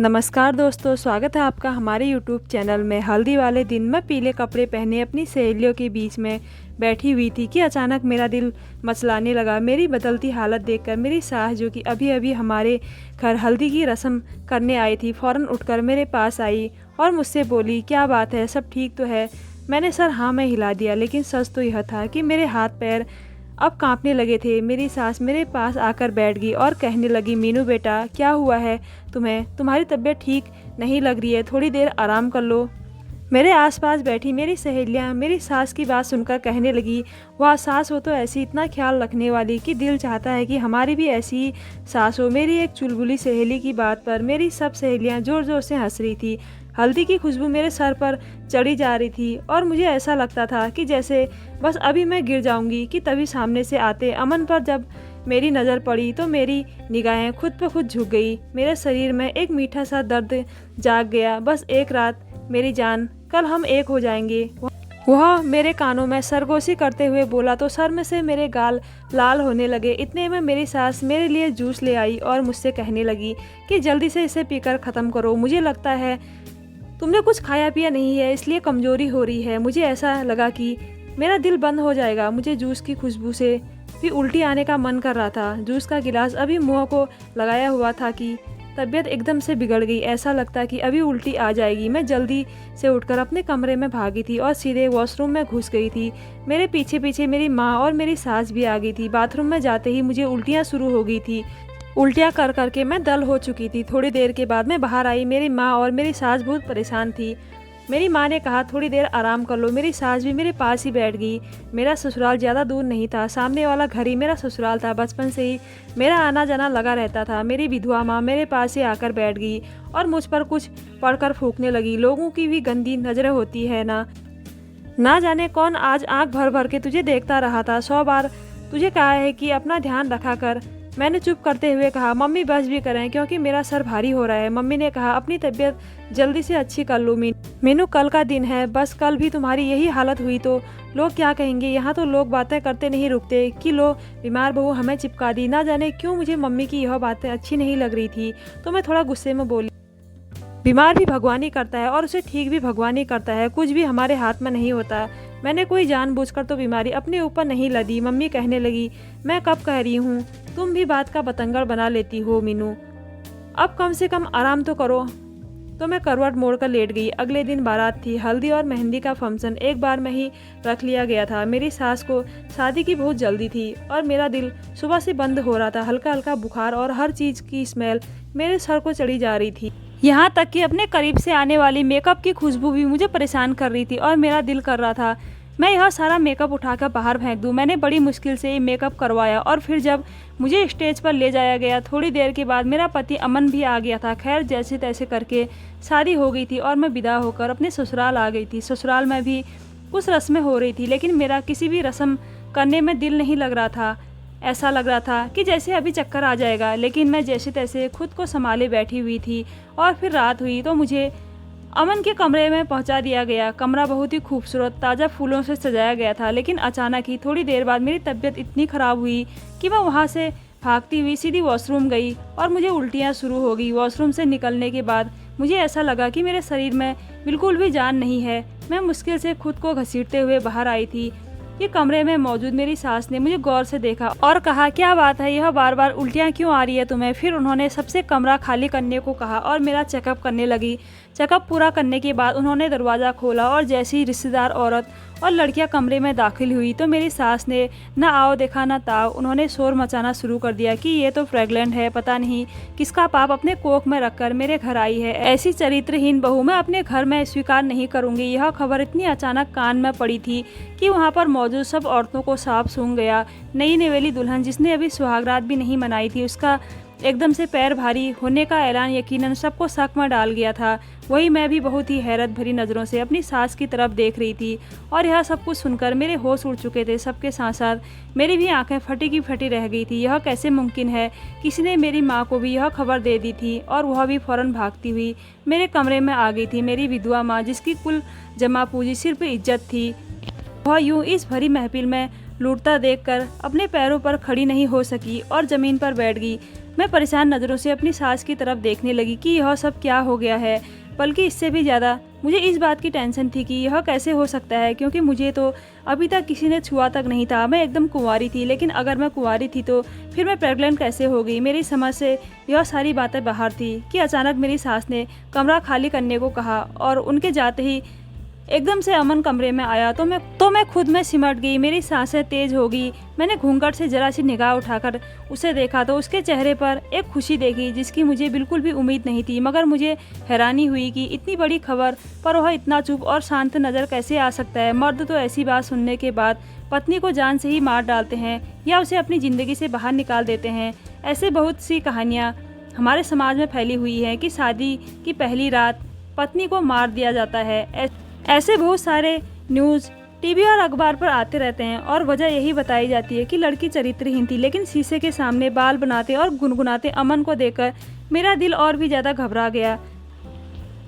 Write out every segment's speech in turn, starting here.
नमस्कार दोस्तों, स्वागत है आपका हमारे YouTube चैनल में। हल्दी वाले दिन मैं पीले कपड़े पहने अपनी सहेलियों के बीच में बैठी हुई थी कि अचानक मेरा दिल मचलाने लगा। मेरी बदलती हालत देखकर मेरी सास, जो कि अभी अभी हमारे घर हल्दी की रस्म करने आई थी, फ़ौरन उठकर मेरे पास आई और मुझसे बोली, क्या बात है, सब ठीक तो है? मैंने सर हाँ में हिला दिया, लेकिन सच तो यह था कि मेरे हाथ पैर अब कांपने लगे थे। मेरी सास मेरे पास आकर बैठ गई और कहने लगी, मीनू बेटा, क्या हुआ है तुम्हें? तुम्हारी तबीयत ठीक नहीं लग रही है, थोड़ी देर आराम कर लो। मेरे आसपास बैठी मेरी सहेलियां मेरी सास की बात सुनकर कहने लगी, वाह, सास हो तो ऐसी, इतना ख्याल रखने वाली कि दिल चाहता है कि हमारी भी ऐसी ही सास हो। मेरी एक चुलबुली सहेली की बात पर मेरी सब सहेलियां ज़ोर ज़ोर से हंस रही थी। हल्दी की खुशबू मेरे सर पर चढ़ी जा रही थी और मुझे ऐसा लगता था कि जैसे बस अभी मैं गिर जाऊंगी कि तभी सामने से आते अमन पर जब मेरी नज़र पड़ी तो मेरी निगाहें खुद ब खुद झुक गई। मेरे शरीर में एक मीठा सा दर्द जाग गया। बस एक रात मेरी जान, कल हम एक हो जाएंगे। वह मेरे कानों में सरगोशी करते हुए बोला तो सर में से मेरे गाल लाल होने लगे। इतने में मेरी सास मेरे लिए जूस ले आई और मुझसे कहने लगी कि जल्दी से इसे पीकर ख़त्म करो। मुझे लगता है तुमने कुछ खाया पिया नहीं है, इसलिए कमज़ोरी हो रही है। मुझे ऐसा लगा कि मेरा दिल बंद हो जाएगा। मुझे जूस की खुशबू से भी उल्टी आने का मन कर रहा था। जूस का गिलास अभी मुंह को लगाया हुआ था कि तबीयत एकदम से बिगड़ गई। ऐसा लगता कि अभी उल्टी आ जाएगी। मैं जल्दी से उठकर अपने कमरे में भागी थी और सीधे वॉशरूम में घुस गई थी। मेरे पीछे पीछे मेरी माँ और मेरी सास भी आ गई थी। बाथरूम में जाते ही मुझे उल्टियाँ शुरू हो गई थी। उल्टियाँ कर करके मैं दल हो चुकी थी। थोड़ी देर के बाद मैं बाहर आई। मेरी माँ और मेरी सास बहुत परेशान थी। मेरी माँ ने कहा, थोड़ी देर आराम कर लो। मेरी सास भी मेरे पास ही बैठ गई। मेरा ससुराल ज़्यादा दूर नहीं था, सामने वाला घर ही मेरा ससुराल था। बचपन से ही मेरा आना जाना लगा रहता था। मेरी विधवा माँ मेरे पास ही आकर बैठ गई और मुझ पर कुछ पढ़कर फूंकने लगी। लोगों की भी गंदी नज़रें होती है ना जाने कौन आज आँख भर भर के तुझे देखता रहा था। 100 बार तुझे कहा है कि अपना ध्यान रखा कर। मैंने चुप करते हुए कहा, मम्मी बस भी करें, क्योंकि मेरा सर भारी हो रहा है। मम्मी ने कहा, अपनी तबीयत जल्दी से अच्छी कर लो मीनू, कल का दिन है। बस कल भी तुम्हारी यही हालत हुई तो लोग क्या कहेंगे? यहाँ तो लोग बातें करते नहीं रुकते कि लो बीमार बहू हमें चिपका दी। ना जाने क्यों मुझे मम्मी की यह बातें अच्छी नहीं लग रही थी तो मैं थोड़ा गुस्से में बोली, बीमार भी भगवान ही करता है और उसे ठीक भी भगवान ही करता है। कुछ भी हमारे हाथ में नहीं होता। मैंने कोई जानबूझकर तो बीमारी अपने ऊपर नहीं लदी। मम्मी कहने लगी, मैं कब कह रही हूँ, तुम भी बात का बतंगड़ बना लेती हो मीनू, अब कम से कम आराम तो करो। तो मैं करवट मोड़कर लेट गई। अगले दिन बारात थी। हल्दी और मेहंदी का फंक्शन एक बार में ही रख लिया गया था। मेरी सास को शादी की बहुत जल्दी थी और मेरा दिल सुबह से बंद हो रहा था। हल्का हल्का बुखार और हर चीज़ की स्मेल मेरे सर को चढ़ी जा रही थी। यहाँ तक कि अपने करीब से आने वाली मेकअप की खुशबू भी मुझे परेशान कर रही थी और मेरा दिल कर रहा था मैं यह सारा मेकअप उठाकर बाहर फेंक दूं। मैंने बड़ी मुश्किल से ये मेकअप करवाया और फिर जब मुझे स्टेज पर ले जाया गया, थोड़ी देर के बाद मेरा पति अमन भी आ गया था। खैर, जैसे तैसे करके शादी हो गई थी और मैं विदा होकर अपने ससुराल आ गई थी। ससुराल में भी कुछ रस्में हो रही थी, लेकिन मेरा किसी भी रस्म करने में दिल नहीं लग रहा था। ऐसा लग रहा था कि जैसे अभी चक्कर आ जाएगा, लेकिन मैं जैसे तैसे खुद को संभाले बैठी हुई थी। और फिर रात हुई तो मुझे अमन के कमरे में पहुंचा दिया गया। कमरा बहुत ही खूबसूरत ताज़ा फूलों से सजाया गया था, लेकिन अचानक ही थोड़ी देर बाद मेरी तबीयत इतनी ख़राब हुई कि मैं वहां से भागती हुई सीधी वॉशरूम गई और मुझे उल्टियां शुरू हो गई। वॉशरूम से निकलने के बाद मुझे ऐसा लगा कि मेरे शरीर में बिल्कुल भी जान नहीं है। मैं मुश्किल से खुद को घसीटते हुए बाहर आई थी कि कमरे में मौजूद मेरी सास ने मुझे गौर से देखा और कहा, क्या बात है, यह बार बार उल्टियाँ क्यों आ रही है तुम्हें? फिर उन्होंने सबसे कमरा खाली करने को कहा और मेरा चेकअप करने लगी। चेकअप पूरा करने के बाद उन्होंने दरवाज़ा खोला और जैसे ही रिश्तेदार औरत और लड़कियां कमरे में दाखिल हुई तो मेरी सास ने ना आओ देखा ना ताव, उन्होंने शोर मचाना शुरू कर दिया कि ये तो प्रेग्नेंट है, पता नहीं किसका पाप अपने कोख में रखकर मेरे घर आई है। ऐसी चरित्रहीन बहू मैं अपने घर में स्वीकार नहीं करूंगी। यह खबर इतनी अचानक कान में पड़ी थी कि वहाँ पर मौजूद सब औरतों को सांप सूंघ गया। नई नवेली दुल्हन जिसने अभी सुहागरात भी नहीं मनाई थी, उसका एकदम से पैर भारी होने का ऐलान यकीनन सबको शक में डाल गया था। वही मैं भी बहुत ही हैरत भरी नज़रों से अपनी सास की तरफ देख रही थी और यह सब कुछ सुनकर मेरे होश उड़ चुके थे। सबके साथ साथ मेरी भी आंखें फटी की फटी रह गई थी। यह कैसे मुमकिन है? किसी ने मेरी माँ को भी यह खबर दे दी थी और वह भी फ़ौरन भागती हुई मेरे कमरे में आ गई थी। मेरी विधवा माँ, जिसकी कुल जमा पूंजी सिर्फ इज्जत थी, वह यूं इस भरी महफिल में लूटता देखकर अपने पैरों पर खड़ी नहीं हो सकी और ज़मीन पर बैठ गई। मैं परेशान नज़रों से अपनी सास की तरफ देखने लगी कि यह सब क्या हो गया है। बल्कि इससे भी ज़्यादा मुझे इस बात की टेंशन थी कि यह कैसे हो सकता है, क्योंकि मुझे तो अभी तक किसी ने छुआ तक नहीं था। मैं एकदम कुंवारी थी, लेकिन अगर मैं कुंवारी थी तो फिर मैं प्रेग्नेंट कैसे हो गई। मेरी समझ से यह सारी बातें बाहर थी कि अचानक मेरी सास ने कमरा खाली करने को कहा और उनके जाते ही एकदम से अमन कमरे में आया तो मैं खुद में सिमट गई। मेरी सांसें तेज हो गई। मैंने घूंघट से जरा सी निगाह उठाकर उसे देखा तो उसके चेहरे पर एक खुशी देखी जिसकी मुझे बिल्कुल भी उम्मीद नहीं थी। मगर मुझे हैरानी हुई कि इतनी बड़ी खबर पर वह इतना चुप और शांत नज़र कैसे आ सकता है। मर्द तो ऐसी बात सुनने के बाद पत्नी को जान से ही मार डालते हैं या उसे अपनी ज़िंदगी से बाहर निकाल देते हैं। ऐसे बहुत सी कहानियाँ हमारे समाज में फैली हुई हैं कि शादी की पहली रात पत्नी को मार दिया जाता है। ऐसे बहुत सारे न्यूज़ टीवी और अखबार पर आते रहते हैं और वजह यही बताई जाती है कि लड़की चरित्रहीन थी। लेकिन शीशे के सामने बाल बनाते और गुनगुनाते अमन को देखकर मेरा दिल और भी ज़्यादा घबरा गया।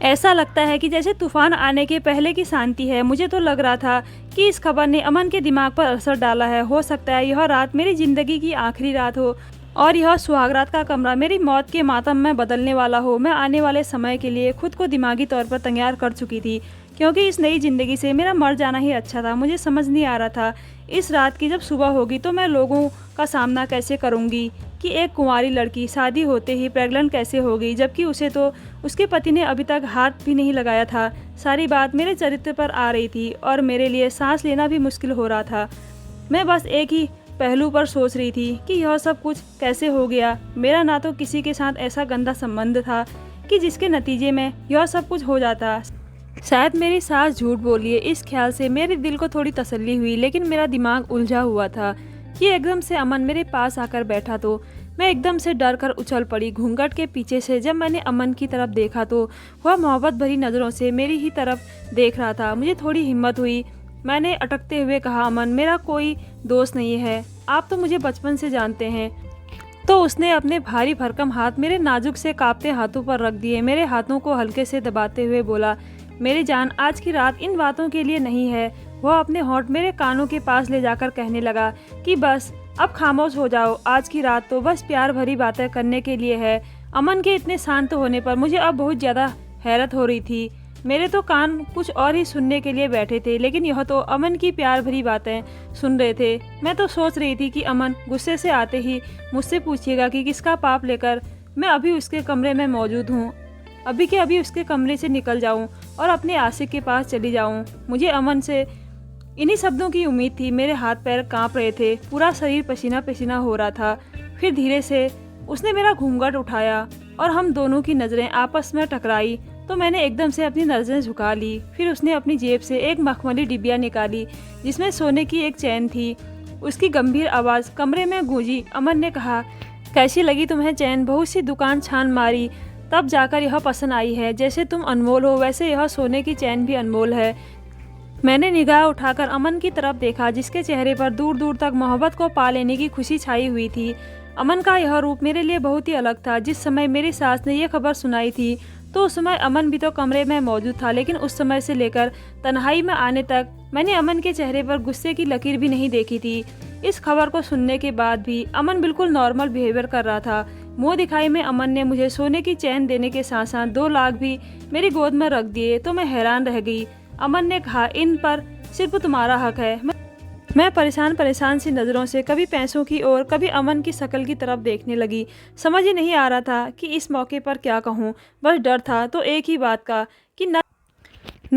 ऐसा लगता है कि जैसे तूफान आने के पहले की शांति है। मुझे तो लग रहा था कि इस खबर ने अमन के दिमाग पर असर डाला है। हो सकता है यह रात मेरी ज़िंदगी की आखिरी रात हो और यह सुहागरात का कमरा मेरी मौत के मातम में बदलने वाला हो। मैं आने वाले समय के लिए खुद को दिमागी तौर पर तैयार कर चुकी थी, क्योंकि इस नई ज़िंदगी से मेरा मर जाना ही अच्छा था। मुझे समझ नहीं आ रहा था इस रात की जब सुबह होगी तो मैं लोगों का सामना कैसे करूंगी कि एक कुंवारी लड़की शादी होते ही प्रेग्नेंट कैसे हो गई, जबकि उसे तो उसके पति ने अभी तक हाथ भी नहीं लगाया था। सारी बात मेरे चरित्र पर आ रही थी और मेरे लिए सांस लेना भी मुश्किल हो रहा था। मैं बस एक ही पहलू पर सोच रही थी कि यह सब कुछ कैसे हो गया। मेरा ना तो किसी के साथ ऐसा गंदा संबंध था कि जिसके नतीजे में यह सब कुछ हो जाता। शायद मेरी सास झूठ बोली है। इस ख्याल से मेरे दिल को थोड़ी तसल्ली हुई, लेकिन मेरा दिमाग उलझा हुआ था कि एकदम से अमन मेरे पास आकर बैठा तो मैं एकदम से डर कर उछल पड़ी। घूंघट के पीछे से जब मैंने अमन की तरफ देखा तो वह मोहब्बत भरी नज़रों से मेरी ही तरफ देख रहा था। मुझे थोड़ी हिम्मत हुई। मैंने अटकते हुए कहा, अमन, मेरा कोई दोस्त नहीं है, आप तो मुझे बचपन से जानते हैं। तो उसने अपने भारी भरकम हाथ मेरे नाजुक से कांपते हाथों पर रख दिए। मेरे हाथों को हल्के से दबाते हुए बोला, मेरी जान, आज की रात इन बातों के लिए नहीं है। वह अपने होंठ मेरे कानों के पास ले जाकर कहने लगा कि बस अब खामोश हो जाओ। आज की रात तो बस प्यार भरी बातें करने के लिए है। अमन के इतने शांत होने पर मुझे अब बहुत ज़्यादा हैरत हो रही थी। मेरे तो कान कुछ और ही सुनने के लिए बैठे थे, लेकिन यह तो अमन की प्यार भरी बातें सुन रहे थे। मैं तो सोच रही थी कि अमन गुस्से से आते ही मुझसे पूछेगा कि किसका पाप लेकर मैं अभी उसके कमरे में मौजूद हूँ। अभी के अभी उसके कमरे से निकल जाऊँ और अपने आशिक के पास चली जाऊँ। मुझे अमन से इन्हीं शब्दों की उम्मीद थी। मेरे हाथ पैर कांप रहे थे, पूरा शरीर पसीना पसीना हो रहा था। फिर धीरे से उसने मेरा घूंघट उठाया और हम दोनों की नज़रें आपस में टकराई तो मैंने एकदम से अपनी नज़रें झुका ली। फिर उसने अपनी जेब से एक मखमली डिबिया निकाली जिसमें सोने की एक चैन थी। उसकी गंभीर आवाज़ कमरे में गूंजी। अमन ने कहा, कैसी लगी तुम्हें चैन? बहुत सी दुकान छान मारी तब जाकर यह पसंद आई है। जैसे तुम अनमोल हो वैसे यह सोने की चैन भी अनमोल है। मैंने निगाह उठाकर अमन की तरफ देखा जिसके चेहरे पर दूर दूर तक मोहब्बत को पा लेने की खुशी छाई हुई थी। अमन का यह रूप मेरे लिए बहुत ही अलग था। जिस समय मेरी सास ने यह खबर सुनाई थी तो उस समय अमन भी तो कमरे में मौजूद था, लेकिन उस समय से लेकर तन्हाई में आने तक मैंने अमन के चेहरे पर गुस्से की लकीर भी नहीं देखी थी। इस खबर को सुनने के बाद भी अमन बिल्कुल नॉर्मल बिहेवियर कर रहा था। मुँह दिखाई में अमन ने मुझे सोने की चैन देने के साथ साथ 2 लाख भी मेरी गोद में रख दिए तो मैं हैरान रह गई। अमन ने कहा, इन पर सिर्फ तुम्हारा हक है। मैं परेशान सी नज़रों से कभी पैसों की और कभी अमन की शक्ल की तरफ देखने लगी। समझ ही नहीं आ रहा था कि इस मौके पर क्या कहूँ। बस डर था तो एक ही बात का कि न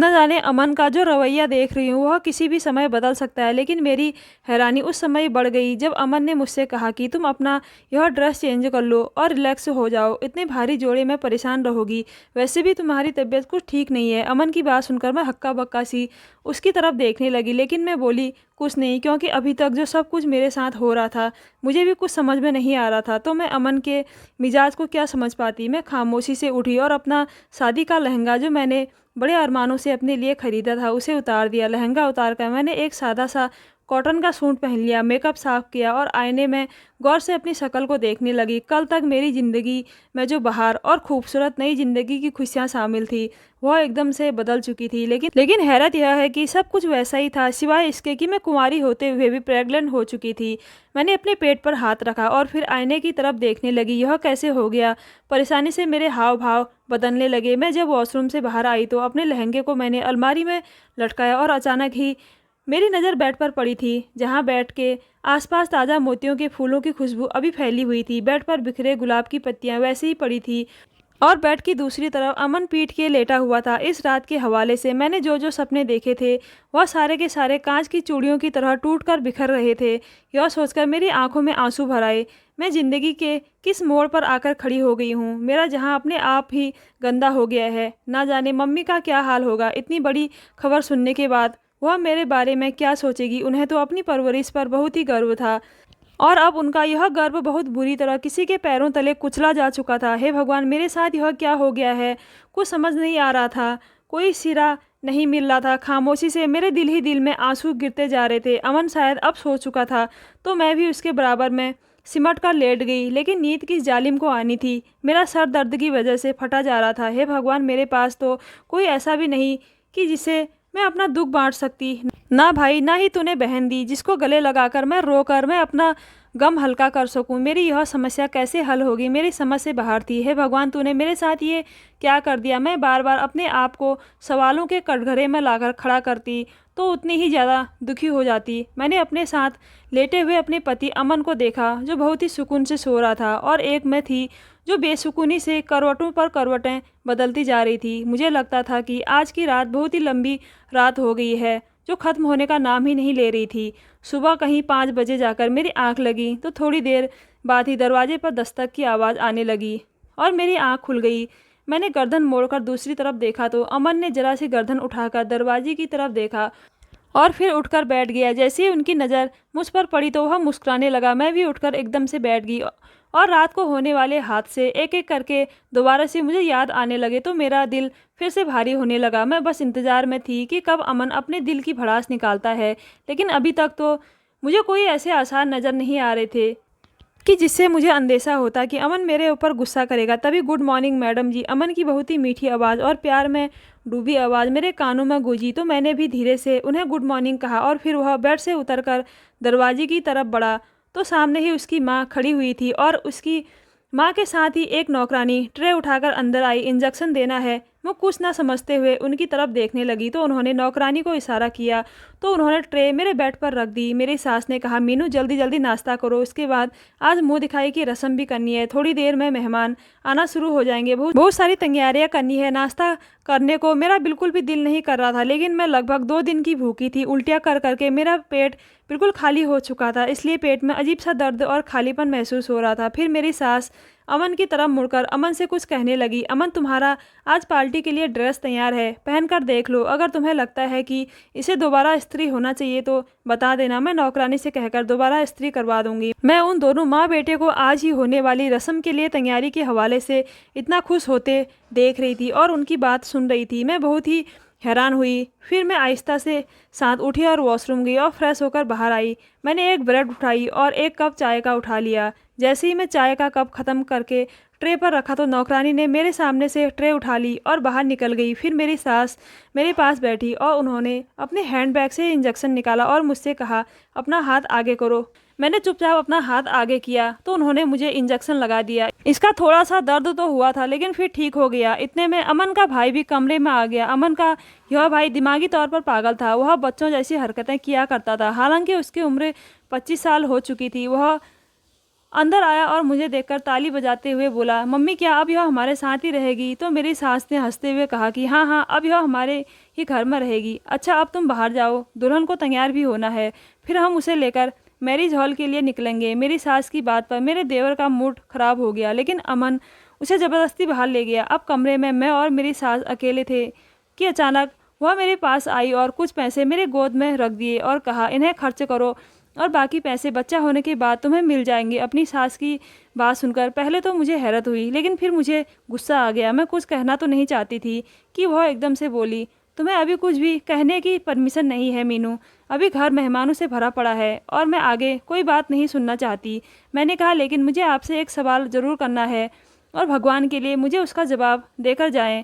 जाने अमन का जो रवैया देख रही हूँ वह किसी भी समय बदल सकता है। लेकिन मेरी हैरानी उस समय बढ़ गई जब अमन ने मुझसे कहा कि तुम अपना यह ड्रेस चेंज कर लो और रिलैक्स हो जाओ। इतने भारी जोड़े में परेशान रहोगी, वैसे भी तुम्हारी तबीयत कुछ ठीक नहीं है। अमन की बात सुनकर मैं हक्का बक्का सी उसकी तरफ देखने लगी, लेकिन मैं बोली कुछ नहीं, क्योंकि अभी तक जो सब कुछ मेरे साथ हो रहा था मुझे भी कुछ समझ में नहीं आ रहा था। तो मैं अमन के मिजाज को क्या समझ पाती। मैं खामोशी से उठी और अपना शादी का लहंगा जो मैंने बड़े अरमानों से अपने लिए ख़रीदा था उसे उतार दिया। लहंगा उतार कर मैंने एक सादा सा कॉटन का सूट पहन लिया, मेकअप साफ किया और आईने में गौर से अपनी शक्ल को देखने लगी। कल तक मेरी ज़िंदगी में जो बहार और खूबसूरत नई ज़िंदगी की खुशियाँ शामिल थी, वह एकदम से बदल चुकी थी। लेकिन हैरत यह है कि सब कुछ वैसा ही था, सिवाय इसके कि मैं कुंवारी होते हुए भी प्रेग्नेंट हो चुकी थी। मैंने अपने पेट पर हाथ रखा और फिर आईने की तरफ देखने लगी। यह कैसे हो गया? परेशानी से मेरे हाव भाव बदलने लगे। मैं जब वॉशरूम से बाहर आई तो अपने लहंगे को मैंने अलमारी में लटकाया और अचानक ही मेरी नज़र बेड पर पड़ी थी, जहाँ बेड के आसपास ताज़ा मोतियों के फूलों की खुशबू अभी फैली हुई थी। बेड पर बिखरे गुलाब की पत्तियाँ वैसे ही पड़ी थी और बेड की दूसरी तरफ अमन पीठ के लेटा हुआ था। इस रात के हवाले से मैंने जो जो सपने देखे थे, वह सारे के सारे कांच की चूड़ियों की तरह टूटकर बिखर रहे थे। यह सोचकर मेरी आंखों में आंसू भर आए। मैं ज़िंदगी के किस मोड़ पर आकर खड़ी हो गई हूँ। मेरा जहाँ अपने आप ही गंदा हो गया है। ना जाने मम्मी का क्या हाल होगा। इतनी बड़ी खबर सुनने के बाद वह मेरे बारे में क्या सोचेगी। उन्हें तो अपनी परवरिश पर बहुत ही गर्व था और अब उनका यह गर्व बहुत बुरी तरह किसी के पैरों तले कुचला जा चुका था। हे भगवान, मेरे साथ यह क्या हो गया है? कुछ समझ नहीं आ रहा था, कोई सिरा नहीं मिल रहा था। खामोशी से मेरे दिल ही दिल में आंसू गिरते जा रहे थे। अमन शायद अब सो चुका था तो मैं भी उसके बराबर में सिमट कर लेट गई, लेकिन नींद किस जालिम को आनी थी। मेरा सर दर्द की वजह से फटा जा रहा था। हे भगवान, मेरे पास तो कोई ऐसा भी नहीं कि जिसे मैं अपना दुख बांट सकती। ना भाई, ना ही तूने बहन दी जिसको गले लगाकर मैं रोकर मैं अपना गम हल्का कर सकूं। मेरी यह समस्या कैसे हल होगी? मेरी समझ से बाहर थी। हे भगवान, तूने मेरे साथ ये क्या कर दिया? मैं बार बार अपने आप को सवालों के कटघरे में लाकर खड़ा करती तो उतनी ही ज़्यादा दुखी हो जाती। मैंने अपने साथ लेटे हुए अपने पति अमन को देखा, जो बहुत ही सुकून से सो रहा था, और एक मैं थी जो बेसुकूनी से करवटों पर करवटें बदलती जा रही थी। मुझे लगता था कि आज की रात बहुत ही लंबी रात हो गई है, जो ख़त्म होने का नाम ही नहीं ले रही थी। सुबह कहीं 5 बजे जाकर मेरी आंख लगी तो थोड़ी देर बाद ही दरवाजे पर दस्तक की आवाज़ आने लगी और मेरी आंख खुल गई। मैंने गर्दन मोड़कर दूसरी तरफ देखा तो अमन ने जरा सी गर्दन उठाकर दरवाजे की तरफ देखा और फिर उठकर बैठ गया। जैसे ही उनकी नज़र मुझ पर पड़ी तो वह मुस्कुराने लगा। मैं भी उठकर एकदम से बैठ गई और रात को होने वाले हादसे एक एक करके दोबारा से मुझे याद आने लगे तो मेरा दिल फिर से भारी होने लगा। मैं बस इंतज़ार में थी कि कब अमन अपने दिल की भड़ास निकालता है, लेकिन अभी तक तो मुझे कोई ऐसे आसार नज़र नहीं आ रहे थे कि जिससे मुझे अंदेशा होता कि अमन मेरे ऊपर गुस्सा करेगा। तभी गुड मॉर्निंग मैडम जी, अमन की बहुत ही मीठी आवाज़ और प्यार में डूबी आवाज़ मेरे कानों में गूंजी तो मैंने भी धीरे से उन्हें गुड मॉर्निंग कहा और फिर वह बेड से उतरकर दरवाजे की तरफ बढ़ा तो सामने ही उसकी माँ खड़ी हुई थी और उसकी माँ के साथ ही एक नौकरानी ट्रे उठाकर अंदर आई। इंजेक्शन देना है। वो कुछ ना समझते हुए उनकी तरफ देखने लगी तो उन्होंने नौकरानी को इशारा किया तो उन्होंने ट्रे मेरे बेड पर रख दी। मेरी सास ने कहा, मीनू जल्दी जल्दी नाश्ता करो, उसके बाद आज मुंह दिखाई की रस्म भी करनी है। थोड़ी देर में मेहमान आना शुरू हो जाएंगे, बहुत सारी तैयारियां करनी है। नाश्ता करने को मेरा बिल्कुल भी दिल नहीं कर रहा था, लेकिन मैं लगभग 2 दिन की भूखी थी। उल्टियाँ कर करके मेरा पेट बिल्कुल खाली हो चुका था, इसलिए पेट में अजीब सा दर्द और खालीपन महसूस हो रहा था। फिर मेरी सास अमन की तरफ मुड़कर अमन से कुछ कहने लगी। अमन, तुम्हारा आज पार्टी के लिए ड्रेस तैयार है, पहनकर देख लो। अगर तुम्हें लगता है कि इसे दोबारा इस्त्री होना चाहिए तो बता देना, मैं नौकरानी से कहकर दोबारा इस्त्री करवा दूंगी। मैं उन दोनों माँ बेटे को आज ही होने वाली रस्म के लिए तैयारी के हवाले से इतना खुश होते देख रही थी और उनकी बात सुन रही थी। मैं बहुत ही हैरान हुई। फिर मैं आहिस्ता से साथ उठी और वॉशरूम गई और फ्रेश होकर बाहर आई। मैंने एक ब्रेड उठाई और एक कप चाय का उठा लिया। जैसे ही मैं चाय का कप ख़त्म करके ट्रे पर रखा तो नौकरानी ने मेरे सामने से ट्रे उठा ली और बाहर निकल गई। फिर मेरी सास मेरे पास बैठी और उन्होंने अपने हैंडबैग से इंजेक्शन निकाला और मुझसे कहा, अपना हाथ आगे करो। मैंने चुपचाप अपना हाथ आगे किया तो उन्होंने मुझे इंजेक्शन लगा दिया। इसका थोड़ा सा दर्द तो हुआ था, लेकिन फिर ठीक हो गया। इतने में अमन का भाई भी कमरे में आ गया। अमन का यह भाई दिमागी तौर पर पागल था। वह बच्चों जैसी हरकतें किया करता था। हालांकि उसकी उम्र 25 साल हो चुकी थी। वह अंदर आया और मुझे देखकर ताली बजाते हुए बोला, मम्मी क्या अब यह हमारे साथ ही रहेगी? तो मेरी सास ने हंसते हुए कहा कि हाँ हाँ, अब यह हमारे ही घर में रहेगी। अच्छा, अब तुम बाहर जाओ, दुल्हन को तैयार भी होना है, फिर हम उसे लेकर मैरिज हॉल के लिए निकलेंगे। मेरी सास की बात पर मेरे देवर का मूड खराब हो गया, लेकिन अमन उसे ज़बरदस्ती बाहर ले गया। अब कमरे में मैं और मेरी सास अकेले थे कि अचानक वह मेरे पास आई और कुछ पैसे मेरे गोद में रख दिए और कहा, इन्हें खर्च करो और बाकी पैसे बच्चा होने के बाद तुम्हें मिल जाएंगे। अपनी सास की बात सुनकर पहले तो मुझे हैरत हुई, लेकिन फिर मुझे गुस्सा आ गया। मैं कुछ कहना तो नहीं चाहती थी कि वह एकदम से बोली, तुम्हें अभी कुछ भी कहने की परमिशन नहीं है मीनू। अभी घर मेहमानों से भरा पड़ा है और मैं आगे कोई बात नहीं सुनना चाहती। मैंने कहा लेकिन मुझे आपसे एक सवाल ज़रूर करना है और भगवान के लिए मुझे उसका जवाब देकर जाएं।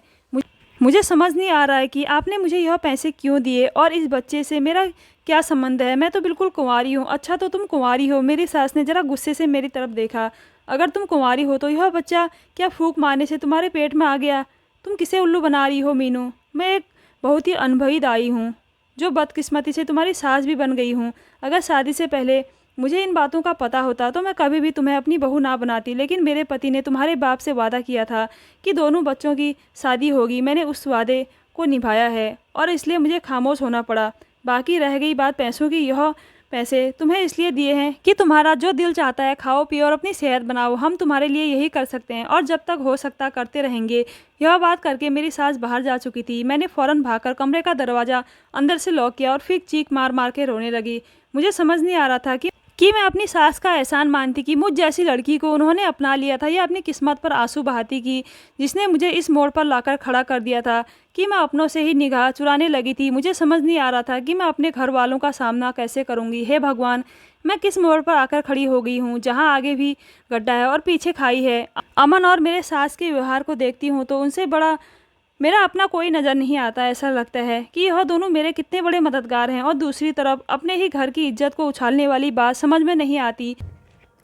मुझे समझ नहीं आ रहा है कि आपने मुझे यह पैसे क्यों दिए और इस बच्चे से मेरा क्या संबंध है। मैं तो बिल्कुल कुंवारी हूँ। अच्छा तो तुम कुंवारी हो? मेरी सास ने ज़रा गुस्से से मेरी तरफ देखा। अगर तुम कुंवारी हो तो यह बच्चा क्या फूंक मारने से तुम्हारे पेट में आ गया? तुम किसे उल्लू बना रही हो मीनू? मैं एक बहुत ही अनुभवी दाई हूँ जो बदकिस्मती से तुम्हारी सास भी बन गई हूँ। अगर शादी से पहले मुझे इन बातों का पता होता तो मैं कभी भी तुम्हें अपनी बहू ना बनाती, लेकिन मेरे पति ने तुम्हारे बाप से वादा किया था कि दोनों बच्चों की शादी होगी। मैंने उस वादे को निभाया है और इसलिए मुझे खामोश होना पड़ा। बाकी रह गई बात पैसों की, यह पैसे तुम्हें इसलिए दिए हैं कि तुम्हारा जो दिल चाहता है खाओ पियो और अपनी सेहत बनाओ। हम तुम्हारे लिए यही कर सकते हैं और जब तक हो सकता करते रहेंगे। यह बात करके मेरी सास बाहर जा चुकी थी। मैंने फ़ौरन भागकर कमरे का दरवाज़ा अंदर से लॉक किया और फिर चीख मार मार के रोने लगी। मुझे समझ नहीं आ रहा था कि मैं अपनी सास का एहसान मानती कि मुझ जैसी लड़की को उन्होंने अपना लिया था या अपनी किस्मत पर आंसू बहाती कि जिसने मुझे इस मोड़ पर लाकर खड़ा कर दिया था कि मैं अपनों से ही निगाह चुराने लगी थी। मुझे समझ नहीं आ रहा था कि मैं अपने घर वालों का सामना कैसे करूंगी। हे भगवान, मैं किस मोड़ पर आकर खड़ी हो गई हूँ जहाँ आगे भी गड्ढा है और पीछे खाई है। अमन और मेरे सास के व्यवहार को देखती हूँ तो उनसे बड़ा मेरा अपना कोई नज़र नहीं आता। ऐसा लगता है कि यह दोनों मेरे कितने बड़े मददगार हैं और दूसरी तरफ अपने ही घर की इज्जत को उछालने वाली बात समझ में नहीं आती।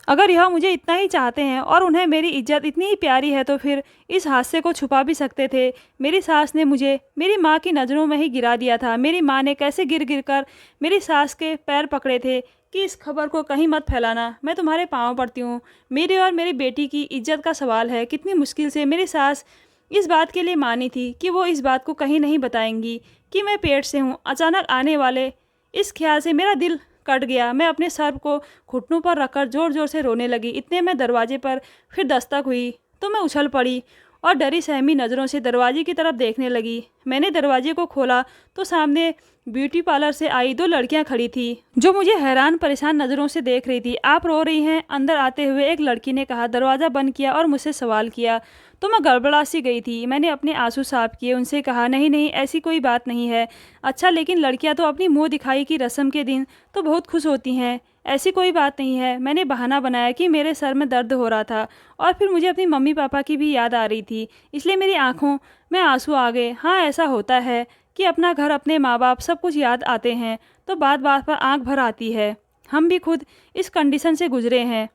अगर यह मुझे इतना ही चाहते हैं और उन्हें मेरी इज्जत इतनी ही प्यारी है तो फिर इस हादसे को छुपा भी सकते थे। मेरी सास ने मुझे मेरी माँ की नज़रों में ही गिरा दिया था। मेरी माँ ने कैसे गिर गिर कर मेरी सास के पैर पकड़े थे कि इस खबर को कहीं मत फैलाना, मैं तुम्हारे पाँव पड़ती हूँ। मेरी और मेरी बेटी की इज्जत का सवाल है। कितनी मुश्किल से मेरी सास इस बात के लिए मानी थी कि वो इस बात को कहीं नहीं बताएंगी कि मैं पेट से हूँ। अचानक आने वाले इस ख्याल से मेरा दिल कट गया। मैं अपने सर को घुटनों पर रखकर ज़ोर ज़ोर से रोने लगी। इतने में दरवाजे पर फिर दस्तक हुई तो मैं उछल पड़ी और डरी सहमी नज़रों से दरवाजे की तरफ देखने लगी। मैंने दरवाजे को खोला तो सामने ब्यूटी पार्लर से आई दो लड़कियां खड़ी थी जो मुझे हैरान परेशान नज़रों से देख रही थी। आप रो रही हैं? अंदर आते हुए एक लड़की ने कहा। दरवाज़ा बंद किया और मुझसे सवाल किया तो मैं गड़बड़ा सी गई थी। मैंने अपने आंसू साफ किए, उनसे कहा नहीं नहीं ऐसी कोई बात नहीं है। अच्छा लेकिन लड़कियां तो अपनी मुंह दिखाई की रस्म के दिन तो बहुत खुश होती हैं, ऐसी कोई बात नहीं है। मैंने बहाना बनाया कि मेरे सर में दर्द हो रहा था और फिर मुझे अपनी मम्मी पापा की भी याद आ रही थी, इसलिए मेरी आंखों में आंसू आ गए। हाँ ऐसा होता है कि अपना घर, अपने माँ बाप सब कुछ याद आते हैं तो बात बात पर आंख भर आती है। हम भी खुद इस कंडीशन से गुजरे हैं।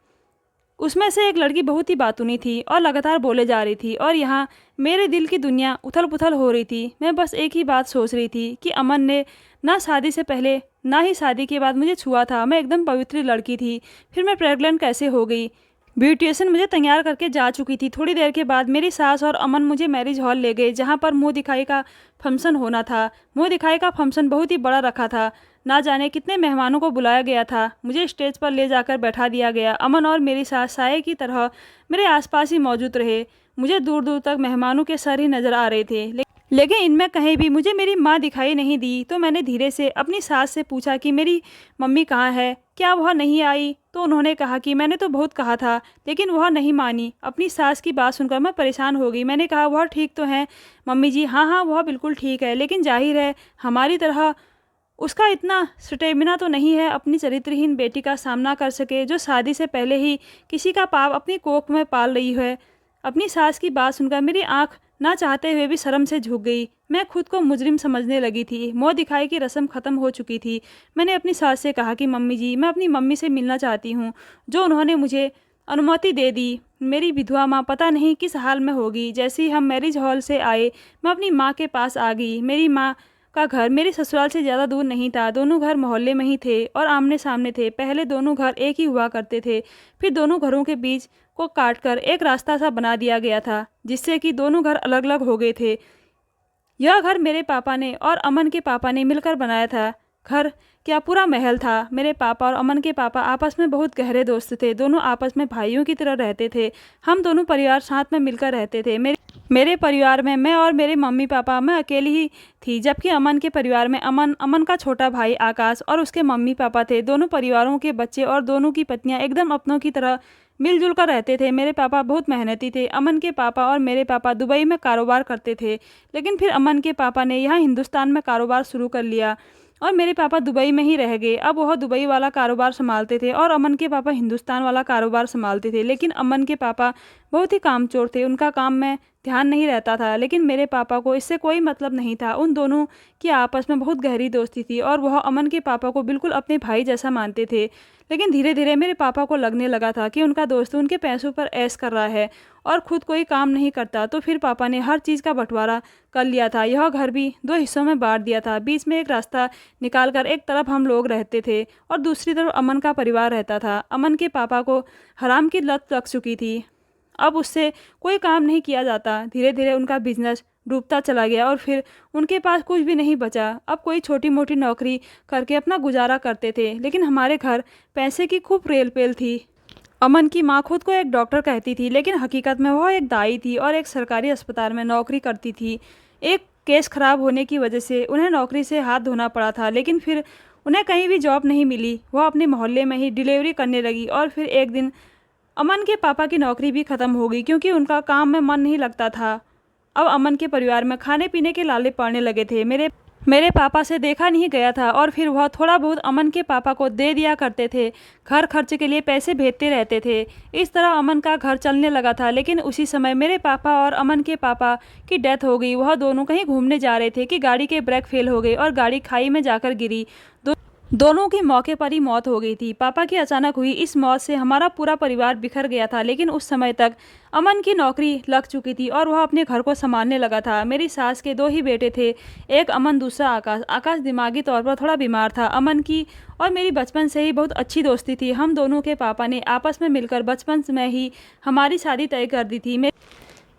उसमें से एक लड़की बहुत ही बातूनी थी और लगातार बोले जा रही थी और यहाँ मेरे दिल की दुनिया उथल पुथल हो रही थी। मैं बस एक ही बात सोच रही थी कि अमन ने ना शादी से पहले ना ही शादी के बाद मुझे छुआ था। मैं एकदम पवित्र लड़की थी, फिर मैं प्रेग्नेंट कैसे हो गई? ब्यूटिशियन मुझे तैयार करके जा चुकी थी। थोड़ी देर के बाद मेरी सास और अमन मुझे मैरिज हॉल ले गए जहाँ पर मुंह दिखाई का फंक्शन होना था। मुंह दिखाई का फंक्शन बहुत ही बड़ा रखा था। ना जाने कितने मेहमानों को बुलाया गया था। मुझे स्टेज पर ले जाकर बैठा दिया गया। अमन और मेरी सास साये की तरह मेरे आसपास ही मौजूद रहे। मुझे दूर दूर तक मेहमानों के सर ही नज़र आ रहे थे, लेकिन इनमें कहीं भी मुझे मेरी माँ दिखाई नहीं दी। तो मैंने धीरे से अपनी सास से पूछा कि मेरी मम्मी कहाँ है, क्या वह नहीं आई? तो उन्होंने कहा कि मैंने तो बहुत कहा था लेकिन वह नहीं मानी। अपनी सास की बात सुनकर मैं परेशान हो गई। मैंने कहा वह ठीक तो है मम्मी जी। हाँ हाँ वह बिल्कुल ठीक है, लेकिन जाहिर है हमारी तरह उसका इतना स्टेमिना तो नहीं है अपनी चरित्रहीन बेटी का सामना कर सके जो शादी से पहले ही किसी का पाप अपनी कोख में पाल रही है। अपनी सास की बात सुनकर मेरी आंख ना चाहते हुए भी शर्म से झुक गई। मैं खुद को मुजरिम समझने लगी थी। मुँह दिखाई की रस्म ख़त्म हो चुकी थी। मैंने अपनी सास से कहा कि मम्मी जी मैं अपनी मम्मी से मिलना चाहती हूँ, जो उन्होंने मुझे अनुमति दे दी। मेरी विधवा माँ पता नहीं किस हाल में होगी। जैसे ही हम मैरिज हॉल से आए मैं अपनी माँ के पास आ गई। मेरी माँ का घर मेरे ससुराल से ज़्यादा दूर नहीं था। दोनों घर मोहल्ले में ही थे और आमने सामने थे। पहले दोनों घर एक ही हुआ करते थे, फिर दोनों घरों के बीच को काटकर एक रास्ता सा बना दिया गया था जिससे कि दोनों घर अलग अलग हो गए थे। यह घर मेरे पापा ने और अमन के पापा ने मिलकर बनाया था। घर क्या पूरा महल था। मेरे पापा और अमन के पापा आपस में बहुत गहरे दोस्त थे। दोनों आपस में भाइयों की तरह रहते थे। हम दोनों परिवार साथ में मिलकर रहते थे। मेरे परिवार में मैं और मेरे मम्मी पापा, मैं अकेली ही थी, जबकि अमन के परिवार में अमन का छोटा भाई आकाश और उसके मम्मी पापा थे। दोनों परिवारों के बच्चे और दोनों की पत्नियां एकदम अपनों की तरह मिलजुल कर रहते थे। मेरे पापा बहुत मेहनती थे। अमन के पापा और मेरे पापा दुबई में कारोबार करते थे, लेकिन फिर अमन के पापा ने यहाँ हिंदुस्तान में कारोबार शुरू कर लिया और मेरे पापा दुबई में ही रह गए। अब वह दुबई वाला कारोबार संभालते थे और अमन के पापा हिंदुस्तान वाला कारोबार संभालते थे। लेकिन अमन के पापा बहुत ही कामचोर थे, उनका काम में ध्यान नहीं रहता था। लेकिन मेरे पापा को इससे कोई मतलब नहीं था। उन दोनों की आपस में बहुत गहरी दोस्ती थी और वह अमन के पापा को बिल्कुल अपने भाई जैसा मानते थे। लेकिन धीरे धीरे मेरे पापा को लगने लगा था कि उनका दोस्त उनके पैसों पर ऐश कर रहा है और खुद कोई काम नहीं करता। तो फिर पापा ने हर चीज़ का बंटवारा कर लिया था। यह घर भी दो हिस्सों में बांट दिया था। बीच में एक रास्ता निकाल कर एक तरफ हम लोग रहते थे और दूसरी तरफ अमन का परिवार रहता था। अमन के पापा को हराम की लत लग चुकी थी। अब उससे कोई काम नहीं किया जाता। धीरे धीरे उनका बिजनेस डूबता चला गया और फिर उनके पास कुछ भी नहीं बचा। अब कोई छोटी मोटी नौकरी करके अपना गुजारा करते थे। लेकिन हमारे घर पैसे की खूब रेल पेल थी। अमन की माँ खुद को एक डॉक्टर कहती थी, लेकिन हकीकत में वह एक दाई थी और एक सरकारी अस्पताल में नौकरी करती थी। एक केस खराब होने की वजह से उन्हें नौकरी से हाथ धोना पड़ा था, लेकिन फिर उन्हें कहीं भी जॉब नहीं मिली। वह अपने मोहल्ले में ही डिलीवरी करने लगी और फिर एक दिन अमन के पापा की नौकरी भी ख़त्म हो गई क्योंकि उनका काम में मन नहीं लगता था। अब अमन के परिवार में खाने पीने के लाले पड़ने लगे थे। मेरे पापा से देखा नहीं गया था और फिर वह थोड़ा बहुत अमन के पापा को दे दिया करते थे। घर खर्च के लिए पैसे भेजते रहते थे। इस तरह अमन का घर चलने लगा था। लेकिन उसी समय मेरे पापा और अमन के पापा की डेथ हो गई। वह दोनों कहीं घूमने जा रहे थे कि गाड़ी के ब्रेक फेल हो गए और गाड़ी खाई में जाकर गिरी। दोनों की मौके पर ही मौत हो गई थी। पापा की अचानक हुई इस मौत से हमारा पूरा परिवार बिखर गया था। लेकिन उस समय तक अमन की नौकरी लग चुकी थी और वह अपने घर को संभालने लगा था। मेरी सास के दो ही बेटे थे, एक अमन दूसरा आकाश। आकाश दिमागी तौर पर थोड़ा बीमार था। अमन की और मेरी बचपन से ही बहुत अच्छी दोस्ती थी। हम दोनों के पापा ने आपस में मिलकर बचपन में ही हमारी शादी तय कर दी थी।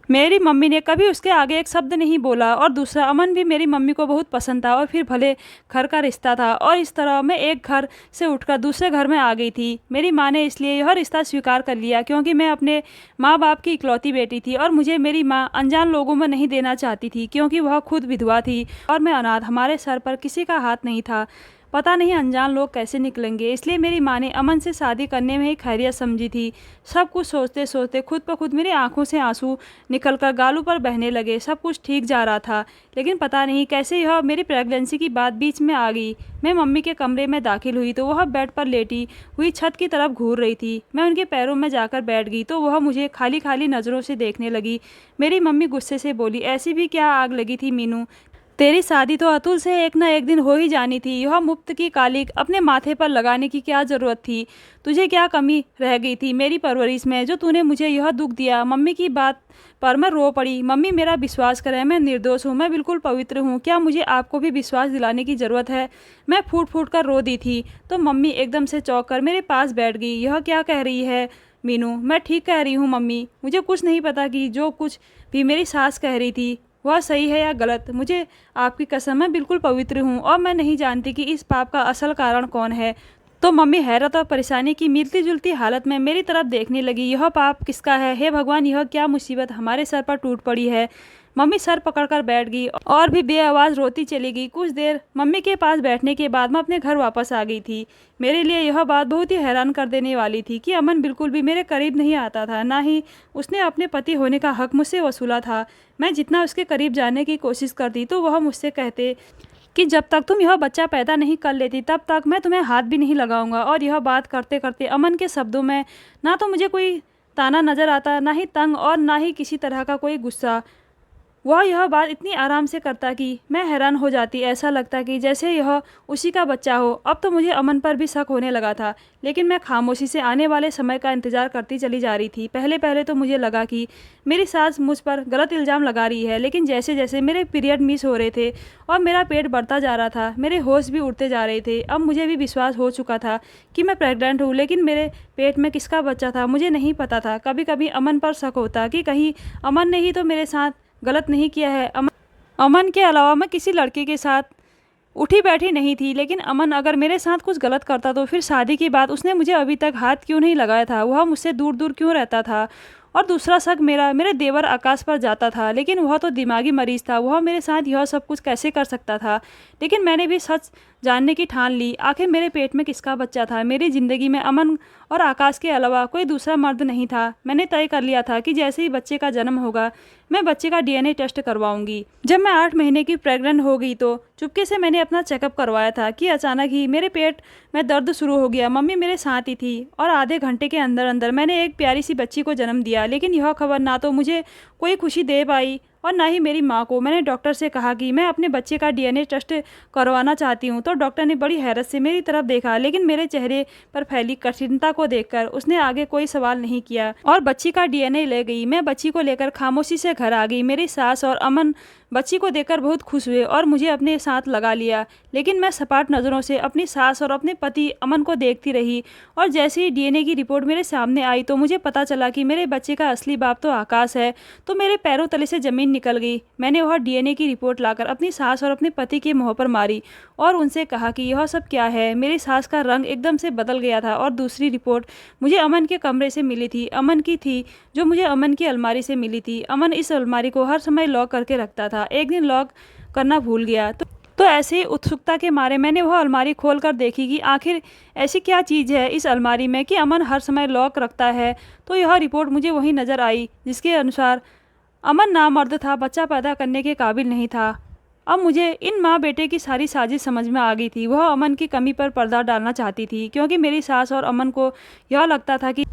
मेरी मम्मी ने कभी उसके आगे एक शब्द नहीं बोला। और दूसरा, अमन भी मेरी मम्मी को बहुत पसंद था और फिर भले घर का रिश्ता था और इस तरह मैं एक घर से उठकर दूसरे घर में आ गई थी। मेरी माँ ने इसलिए यह रिश्ता स्वीकार कर लिया क्योंकि मैं अपने माँ बाप की इकलौती बेटी थी और मुझे मेरी माँ अनजान लोगों में नहीं देना चाहती थी क्योंकि वह खुद विधवा थी और मैं अनाथ। हमारे सर पर किसी का हाथ नहीं था। पता नहीं अनजान लोग कैसे निकलेंगे, इसलिए मेरी माँ ने अमन से शादी करने में ही खैरियत समझी थी। सब कुछ सोचते सोचते खुद ब खुद मेरी आंखों से आंसू निकलकर गालों पर बहने लगे। सब कुछ ठीक जा रहा था, लेकिन पता नहीं कैसे यह मेरी प्रेगनेंसी की बात बीच में आ गई। मैं मम्मी के कमरे में दाखिल हुई तो वह बेड पर लेटी हुई छत की तरफ घूर रही थी। मैं उनके पैरों में जाकर बैठ गई तो वह मुझे खाली खाली नज़रों से देखने लगी। मेरी मम्मी गुस्से से बोली, ऐसी भी क्या आग लगी थी मीनू, तेरी शादी तो अतुल से एक ना एक दिन हो ही जानी थी। यह मुफ्त की कालिक अपने माथे पर लगाने की क्या ज़रूरत थी? तुझे क्या कमी रह गई थी मेरी परवरिश में जो तूने मुझे यह दुख दिया? मम्मी की बात पर मैं रो पड़ी। मम्मी, मेरा विश्वास करें, मैं निर्दोष हूँ, मैं बिल्कुल पवित्र हूँ। क्या मुझे आपको भी विश्वास दिलाने की ज़रूरत है? मैं फूट फूट कर रो दी थी तो मम्मी एकदम से चौंक कर मेरे पास बैठ गई। यह क्या कह रही है मीनू? मैं ठीक कह रही हूँ मम्मी। मुझे कुछ नहीं पता कि जो कुछ भी मेरी सास कह रही थी वह सही है या गलत। मुझे आपकी कसम, मैं बिल्कुल पवित्र हूँ और मैं नहीं जानती कि इस पाप का असल कारण कौन है। तो मम्मी हैरत और परेशानी की मिलती जुलती हालत में मेरी तरफ देखने लगी। यह पाप किसका है? हे भगवान, यह क्या मुसीबत हमारे सर पर टूट पड़ी है? मम्मी सर पकड़कर बैठ गई और भी बेआवाज़ रोती चली गई। कुछ देर मम्मी के पास बैठने के बाद मैं अपने घर वापस आ गई थी। मेरे लिए यह बात बहुत ही हैरान कर देने वाली थी कि अमन बिल्कुल भी मेरे करीब नहीं आता था, ना ही उसने अपने पति होने का हक मुझसे वसूला था। मैं जितना उसके करीब जाने की कोशिश करती तो वह मुझसे कहते कि जब तक तुम यह बच्चा पैदा नहीं कर लेती तब तक मैं तुम्हें हाथ भी नहीं लगाऊंगा। और यह बात करते करते अमन के शब्दों में ना तो मुझे कोई ताना नज़र आता, ना ही तंग और ना ही किसी तरह का कोई गुस्सा। वह यह बात इतनी आराम से करता कि मैं हैरान हो जाती। ऐसा लगता कि जैसे यह उसी का बच्चा हो। अब तो मुझे अमन पर भी शक होने लगा था, लेकिन मैं खामोशी से आने वाले समय का इंतज़ार करती चली जा रही थी। पहले पहले तो मुझे लगा कि मेरी सास मुझ पर गलत इल्ज़ाम लगा रही है, लेकिन जैसे जैसे मेरे पीरियड मिस हो रहे थे और मेरा पेट बढ़ता जा रहा था, मेरे होश भी उड़ते जा रहे थे। अब मुझे भी विश्वास हो चुका था कि मैं प्रेग्नेंट हूँ, लेकिन मेरे पेट में किसका बच्चा था मुझे नहीं पता था। कभी कभी अमन पर शक होता कि कहीं अमन ने ही तो मेरे साथ गलत नहीं किया है। अमन के अलावा मैं किसी लड़के के साथ उठी बैठी नहीं थी, लेकिन अमन अगर मेरे साथ कुछ गलत करता तो फिर शादी के बाद उसने मुझे अभी तक हाथ क्यों नहीं लगाया था? वह मुझसे दूर दूर क्यों रहता था? और दूसरा शक मेरे देवर आकाश पर जाता था, लेकिन वह तो दिमागी मरीज था। वह मेरे साथ यह सब कुछ कैसे कर सकता था? लेकिन मैंने भी सच जानने की ठान ली। आखिर मेरे पेट में किसका बच्चा था? मेरी ज़िंदगी में अमन और आकाश के अलावा कोई दूसरा मर्द नहीं था। मैंने तय कर लिया था कि जैसे ही बच्चे का जन्म होगा मैं बच्चे का डीएनए टेस्ट करवाऊंगी। जब मैं 8 महीने की प्रेग्नेंट हो गई तो चुपके से मैंने अपना चेकअप करवाया था कि अचानक ही मेरे पेट में दर्द शुरू हो गया। मम्मी मेरे साथ ही थी और आधे घंटे के अंदर अंदर मैंने एक प्यारी सी बच्ची को जन्म दिया। लेकिन यह खबर ना तो मुझे कोई खुशी दे पाई और ना ही मेरी माँ को। मैंने डॉक्टर से कहा कि मैं अपने बच्चे का डीएनए टेस्ट करवाना चाहती हूँ, तो डॉक्टर ने बड़ी हैरत से मेरी तरफ देखा, लेकिन मेरे चेहरे पर फैली कठिनता को देखकर उसने आगे कोई सवाल नहीं किया और बच्ची का डीएनए ले गई। मैं बच्ची को लेकर खामोशी से घर आ गई। मेरी सास और अमन बच्ची को देखकर बहुत खुश हुए और मुझे अपने साथ लगा लिया। लेकिन मैं सपाट नज़रों से अपनी सास और अपने पति अमन को देखती रही और जैसे ही डीएनए की रिपोर्ट मेरे सामने आई तो मुझे पता चला कि मेरे बच्चे का असली बाप तो आकाश है। तो मेरे पैरों तले से ज़मीन निकल गई। मैंने वह डीएनए की रिपोर्ट लाकर अपनी सास और अपने पति के मुँह पर मारी और उनसे कहा कि यह सब क्या है। मेरी सास का रंग एकदम से बदल गया था और दूसरी रिपोर्ट मुझे अमन के कमरे से मिली थी। अमन की थी, जो मुझे अमन की अलमारी से मिली थी। अमन इस अलमारी को हर समय लॉक करके रखता था। एक दिन लॉक करना भूल गया तो ऐसे ही उत्सुकता के मारे मैंने वह अलमारी खोल कर देखी कि आखिर ऐसी क्या चीज़ है इस अलमारी में कि अमन हर समय लॉक रखता है। तो यह रिपोर्ट मुझे वही नज़र आई जिसके अनुसार अमन नामर्द था, बच्चा पैदा करने के काबिल नहीं था। अब मुझे इन माँ बेटे की सारी साजिश समझ में आ गई थी। वह अमन की कमी पर पर्दा डालना चाहती थी क्योंकि मेरी सास और अमन को यह लगता था कि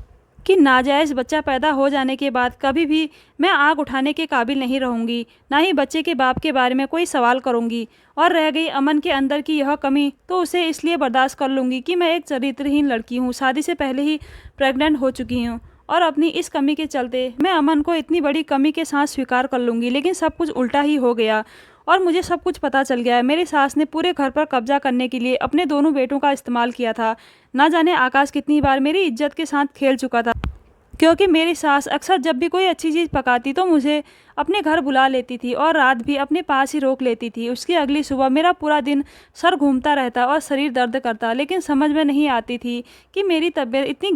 नाजायज़ बच्चा पैदा हो जाने के बाद कभी भी मैं आग उठाने के काबिल नहीं रहूंगी, ना ही बच्चे के बाप के बारे में कोई सवाल करूंगी। और रह गई अमन के अंदर की यह कमी, तो उसे इसलिए बर्दाश्त कर लूँगी कि मैं एक चरित्रहीन लड़की हूँ, शादी से पहले ही प्रेग्नेंट हो चुकी हूँ और अपनी इस कमी के चलते मैं अमन को इतनी बड़ी कमी के साथ स्वीकार कर लूँगी। लेकिन सब कुछ उल्टा ही हो गया और मुझे सब कुछ पता चल गया है। मेरी सास ने पूरे घर पर कब्जा करने के लिए अपने दोनों बेटों का इस्तेमाल किया था। ना जाने आकाश कितनी बार मेरी इज्जत के साथ खेल चुका था, क्योंकि मेरी सास अक्सर जब भी कोई अच्छी चीज़ पकाती तो मुझे अपने घर बुला लेती थी और रात भी अपने पास ही रोक लेती थी। उसकी अगली सुबह मेरा पूरा दिन सर घूमता रहता और शरीर दर्द करता, लेकिन समझ में नहीं आती थी कि मेरी तबीयत इतनी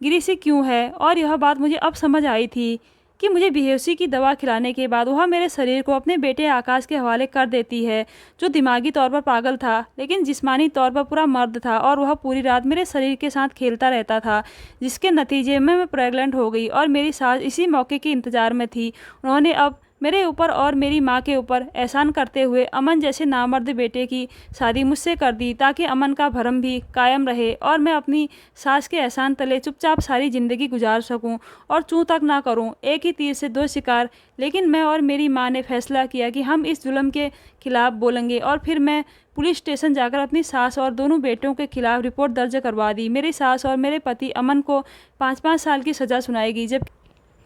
गिरी सी क्यों है। और यह बात मुझे अब समझ आई थी कि मुझे बेहोशी की दवा खिलाने के बाद वह मेरे शरीर को अपने बेटे आकाश के हवाले कर देती है, जो दिमागी तौर पर पागल था लेकिन जिस्मानी तौर पर पूरा मर्द था। और वह पूरी रात मेरे शरीर के साथ खेलता रहता था, जिसके नतीजे में मैं प्रेग्नेंट हो गई और मेरी सास इसी मौके के इंतज़ार में थी। उन्होंने अब मेरे ऊपर और मेरी माँ के ऊपर एहसान करते हुए अमन जैसे नामर्द बेटे की शादी मुझसे कर दी, ताकि अमन का भरम भी कायम रहे और मैं अपनी सास के एहसान तले चुपचाप सारी ज़िंदगी गुजार सकूं और चूँ तक ना करूं। एक ही तीर से दो शिकार। लेकिन मैं और मेरी माँ ने फैसला किया कि हम इस जुल्म के खिलाफ बोलेंगे और फिर मैं पुलिस स्टेशन जाकर अपनी सास और दोनों बेटों के खिलाफ रिपोर्ट दर्ज करवा दी। मेरी सास और मेरे पति अमन को 5-5 साल की सज़ा सुनाई गई,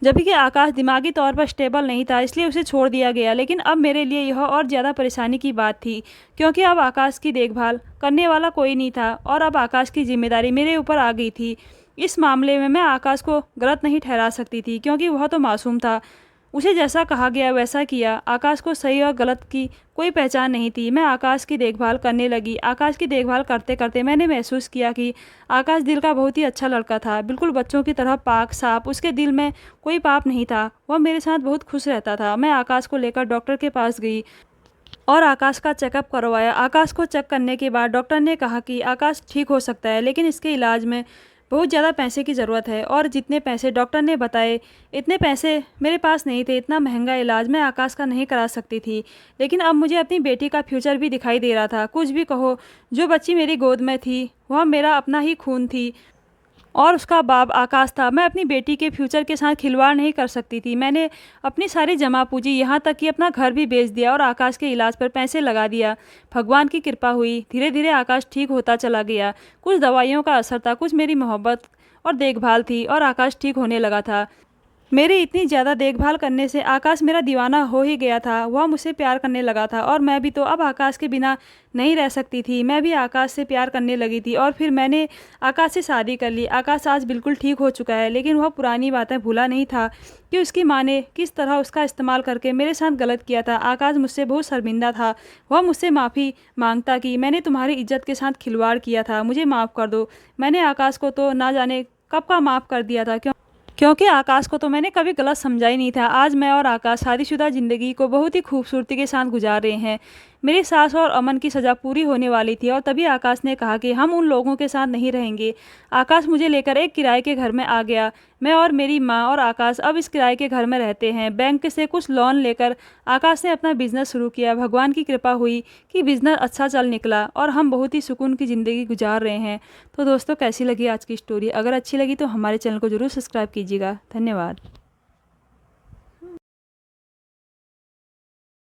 जबकि आकाश दिमागी तौर पर स्टेबल नहीं था, इसलिए उसे छोड़ दिया गया। लेकिन अब मेरे लिए यह और ज़्यादा परेशानी की बात थी, क्योंकि अब आकाश की देखभाल करने वाला कोई नहीं था और अब आकाश की जिम्मेदारी मेरे ऊपर आ गई थी। इस मामले में मैं आकाश को गलत नहीं ठहरा सकती थी, क्योंकि वह तो मासूम था। उसे जैसा कहा गया वैसा किया। आकाश को सही और गलत की कोई पहचान नहीं थी। मैं आकाश की देखभाल करने लगी। आकाश की देखभाल करते करते मैंने महसूस किया कि आकाश दिल का बहुत ही अच्छा लड़का था, बिल्कुल बच्चों की तरह पाक साफ। उसके दिल में कोई पाप नहीं था। वह मेरे साथ बहुत खुश रहता था। मैं आकाश को लेकर डॉक्टर के पास गई और आकाश का चेकअप करवाया। आकाश को चेक करने के बाद डॉक्टर ने कहा कि आकाश ठीक हो सकता है, लेकिन इसके इलाज में बहुत ज़्यादा पैसे की ज़रूरत है। और जितने पैसे डॉक्टर ने बताए इतने पैसे मेरे पास नहीं थे। इतना महंगा इलाज मैं आकाश का नहीं करा सकती थी। लेकिन अब मुझे अपनी बेटी का फ्यूचर भी दिखाई दे रहा था। कुछ भी कहो, जो बच्ची मेरी गोद में थी वह मेरा अपना ही खून थी और उसका बाप आकाश था। मैं अपनी बेटी के फ्यूचर के साथ खिलवाड़ नहीं कर सकती थी। मैंने अपनी सारी जमा पूंजी, यहाँ तक कि अपना घर भी बेच दिया और आकाश के इलाज पर पैसे लगा दिया। भगवान की कृपा हुई, धीरे धीरे आकाश ठीक होता चला गया। कुछ दवाइयों का असर था, कुछ मेरी मोहब्बत और देखभाल थी और आकाश ठीक होने लगा था। मेरी इतनी ज़्यादा देखभाल करने से आकाश मेरा दीवाना हो ही गया था। वह मुझसे प्यार करने लगा था और मैं भी तो अब आकाश के बिना नहीं रह सकती थी। मैं भी आकाश से प्यार करने लगी थी और फिर मैंने आकाश से शादी कर ली। आकाश आज बिल्कुल ठीक हो चुका है, लेकिन वह पुरानी बातें भूला नहीं था कि उसकी माँ ने किस तरह उसका इस्तेमाल करके मेरे साथ गलत किया था। आकाश मुझसे बहुत शर्मिंदा था। वह मुझसे माफ़ी मांगता कि मैंने तुम्हारी इज्जत के साथ खिलवाड़ किया था, मुझे माफ़ कर दो। मैंने आकाश को तो ना जाने कब का माफ़ कर दिया था, क्योंकि आकाश को तो मैंने कभी गलत समझा ही नहीं था। आज मैं और आकाश शादीशुदा ज़िंदगी को बहुत ही खूबसूरती के साथ गुजार रहे हैं। मेरी सास और अमन की सज़ा पूरी होने वाली थी और तभी आकाश ने कहा कि हम उन लोगों के साथ नहीं रहेंगे। आकाश मुझे लेकर एक किराए के घर में आ गया। मैं और मेरी माँ और आकाश अब इस किराए के घर में रहते हैं। बैंक से कुछ लोन लेकर आकाश ने अपना बिजनेस शुरू किया। भगवान की कृपा हुई कि बिजनेस अच्छा चल निकला और हम बहुत ही सुकून की ज़िंदगी गुजार रहे हैं। तो दोस्तों, कैसी लगी आज की स्टोरी? अगर अच्छी लगी तो हमारे चैनल को ज़रूर सब्सक्राइब कीजिएगा। धन्यवाद।